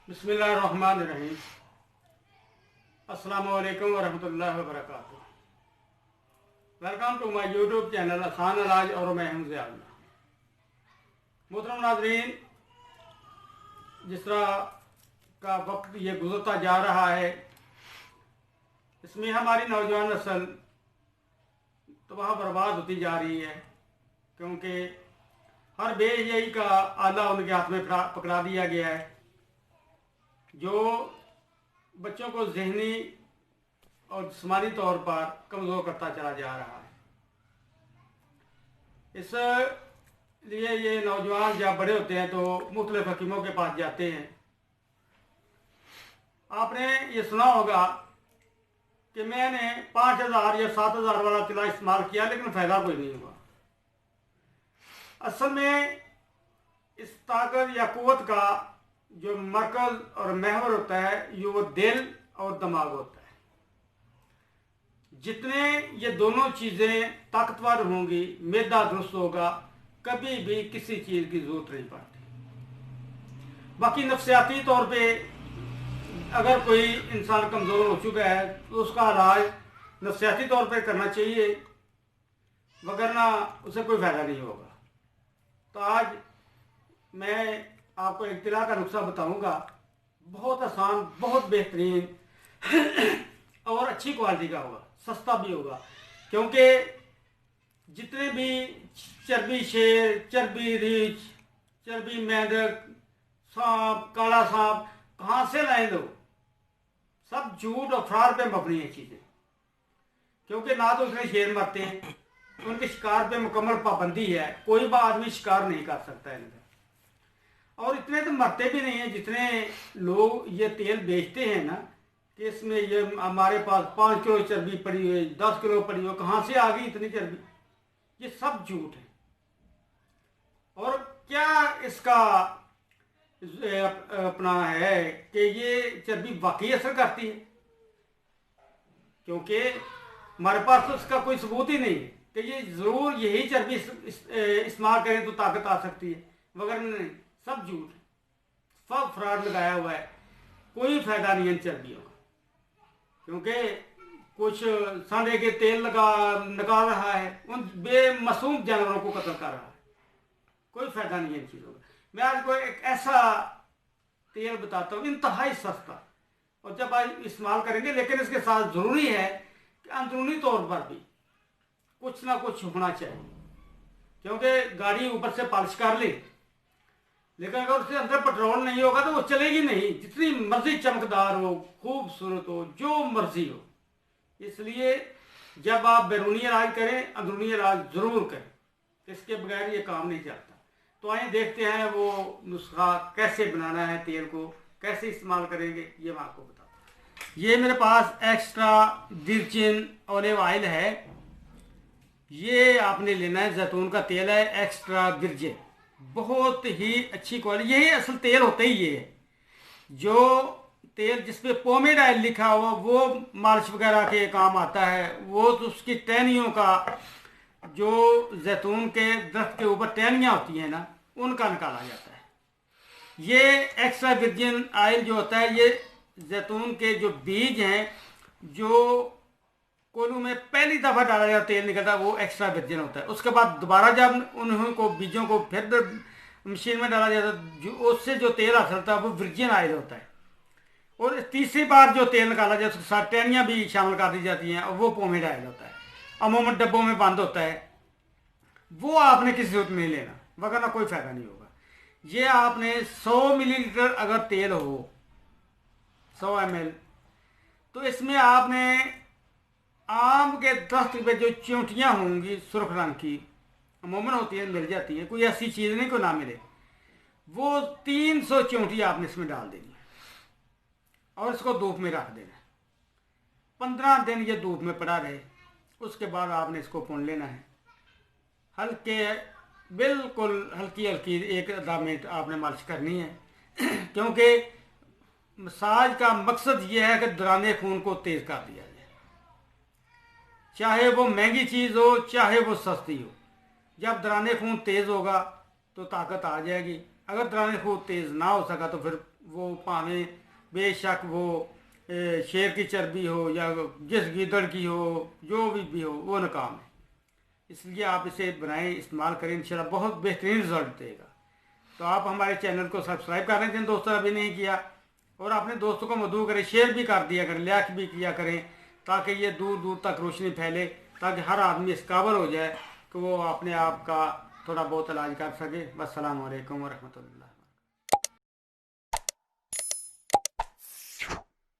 बिस्मिल्लाहिर्रहमानिर्रहीम। अस्सलामु अलैकुम वरहमतुल्लाहि वबरकातुहू। Welcome to my YouTube channel आसान इलाज और मैं हूं ज़ियाउल। मोहतरम नाज़रीन, जिस तरह का वक्त ये गुजरता जा रहा है, इसमें हमारी नौजवान नस्ल तबाह बर्बाद होती जा रही है, क्योंकि हर बेहयाई का आला उनके हाथ में पकड़ा दिया गया है, जो बच्चों को ज़हनी और जिस्मानी तौर पर कमज़ोर करता चला जा रहा है। इसलिए ये नौजवान जब बड़े होते हैं तो मुख्तलिफ हकीमों के पास जाते हैं। आपने ये सुना होगा कि मैंने 5,000 या 7,000 वाला तिला इस्तेमाल किया, लेकिन फ़ायदा कोई नहीं हुआ। असल में इस ताकत या कुव्वत का जो मरकज़ और महवर होता है, ये वो दिल और दिमाग होता है। जितने ये दोनों चीज़ें ताकतवर होंगी, मैदा दुरुस्त होगा, कभी भी किसी चीज़ की ज़रूरत नहीं पड़ती। बाकी नफ्सियाती तौर पे अगर कोई इंसान कमज़ोर हो चुका है तो उसका इलाज नफ्सियाती तौर पे करना चाहिए, वगरना उसे कोई फ़ायदा नहीं होगा। तो आज मैं आपको एक तिला का नुस्खा बताऊंगा, बहुत आसान, बहुत बेहतरीन और अच्छी क्वालिटी का होगा, सस्ता भी होगा। क्योंकि जितने भी चर्बी शेर, चर्बी रीछ, चर्बी मेंढक, सांप, काला सांप कहाँ से लाए लोग, सब झूठ और फ्रॉड पे मबनी है चीज़ें। क्योंकि ना तो उसमें शेर मरते हैं, उनके शिकार पे मुकम्मल पाबंदी है, कोई भी आदमी शिकार नहीं कर सकता है इनका। और इतने तो मरते भी नहीं हैं जितने लोग ये तेल बेचते हैं ना, कि इसमें ये हमारे पास 5 किलो चर्बी पड़ी हुई, 10 किलो पड़ी हो, कहाँ से आ गई इतनी चर्बी, ये सब झूठ है। और क्या इसका अपना है कि ये चर्बी वाकई असर करती है, क्योंकि हमारे पास तो इसका कोई सबूत ही नहीं है कि ये ज़रूर यही चर्बी इस्तेमाल करें तो ताकत आ सकती है, वगैरह नहीं, सब झूठ है, सब फ्रॉड लगाया हुआ है। कोई फायदा नहीं है इन चर्बियों का, क्योंकि कुछ सांडे के तेल निकाल रहा है, उन बेमासूम जानवरों को कत्ल कर रहा है। कोई फायदा नहीं है इन चीज़ों का। मैं आपको एक ऐसा तेल बताता हूँ, इंतहाई सस्ता, और जब आप इस्तेमाल करेंगे, लेकिन इसके साथ ज़रूरी है कि अंदरूनी तौर पर भी कुछ ना कुछ होना चाहिए। क्योंकि गाड़ी ऊपर से पॉलिश कर ले, लेकिन अगर उसके अंदर पेट्रोल नहीं होगा तो वो चलेगी नहीं, जितनी मर्जी चमकदार हो, खूबसूरत हो, जो मर्जी हो। इसलिए जब आप बैरूनी इलाज करें, अंदरूनी इलाज ज़रूर करें, इसके बगैर ये काम नहीं चलता। तो आइए देखते हैं वो नुस्खा कैसे बनाना है, तेल को कैसे इस्तेमाल करेंगे, ये मैं आपको बताता हूँ। ये मेरे पास एक्स्ट्रा वर्जिन ऑलिव ऑयल है, ये आपने लेना है। जैतून का तेल है, एक्स्ट्रा वर्जिन, बहुत ही अच्छी क्वालिटी। यही असल तेल होता ही ये है। जो तेल जिस पे पोमेड ऑयल लिखा हुआ वो मालिश वगैरह के काम आता है, वो तो उसकी टहनियों का, जो जैतून के दरख्त के ऊपर टहनियाँ होती हैं ना, उनका निकाला जाता है। ये एक्स्ट्रा वर्जिन ऑयल जो होता है, ये जैतून के जो बीज हैं, जो कोल्हू में पहली दफ़ा डाला जाता तेल निकलता है, वो एक्स्ट्रा वर्जिन होता है। उसके बाद दोबारा जब उन्होंने को बीजों को फिर मशीन में डाला जाता है, जो उससे जो तेल हासिल होता है वो वर्जिन ऑयल होता है। और तीसरी बार जो तेल निकाला जाता है, उसके साथ टहनियाँ भी शामिल कर दी जाती हैं, और वो पोमेड ऑयल होता है। अमूमन डब्बों में बंद होता है, वो आपने किसी सूरत में नहीं लेना, वगरना कोई फ़ायदा नहीं होगा। ये आपने 100 मिलीलीटर अगर तेल हो, 100 ml, तो इसमें आपने आम के दरख्त पे जो चींटियाँ होंगी सुर्ख रंग की, अमूमन होती है, मिल जाती है, कोई ऐसी चीज़ नहीं को ना मिले, वो 300 चींटी आपने इसमें डाल देनी है और इसको धूप में रख देना है। 15 दिन ये धूप में पड़ा रहे, उसके बाद आपने इसको भून लेना है। हल्के, बिल्कुल हल्की हल्की 1-आधा मिनट आपने मालिश करनी है, क्योंकि मसाज का मकसद ये है कि दौरान खून को तेज़ कर दिया जाए। चाहे वो महंगी चीज़ हो, चाहे वो सस्ती हो, जब दौरान खून तेज़ होगा तो ताकत आ जाएगी। अगर दौरान खून तेज़ ना हो सका तो फिर वो भावें बेशक वो शेर की चर्बी हो या जिस गीदड़ की हो, जो भी हो, वो नाकाम है। इसलिए आप इसे बनाएं, इस्तेमाल करें, इंशाल्लाह बहुत बेहतरीन रिजल्ट देगा। तो आप हमारे चैनल को सब्सक्राइब कर लें जिन दोस्तों ने अभी नहीं किया, और अपने दोस्तों को मदऊ करें, शेयर भी कर दिया करें, लाइक भी किया करें, ताकि ये दूर दूर तक रोशनी फैले, ताकि हर आदमी इस काबिल हो जाए कि वो अपने आप का थोड़ा बहुत इलाज कर सके। अस्सलाम वालेकुम व रहमतुल्लाह।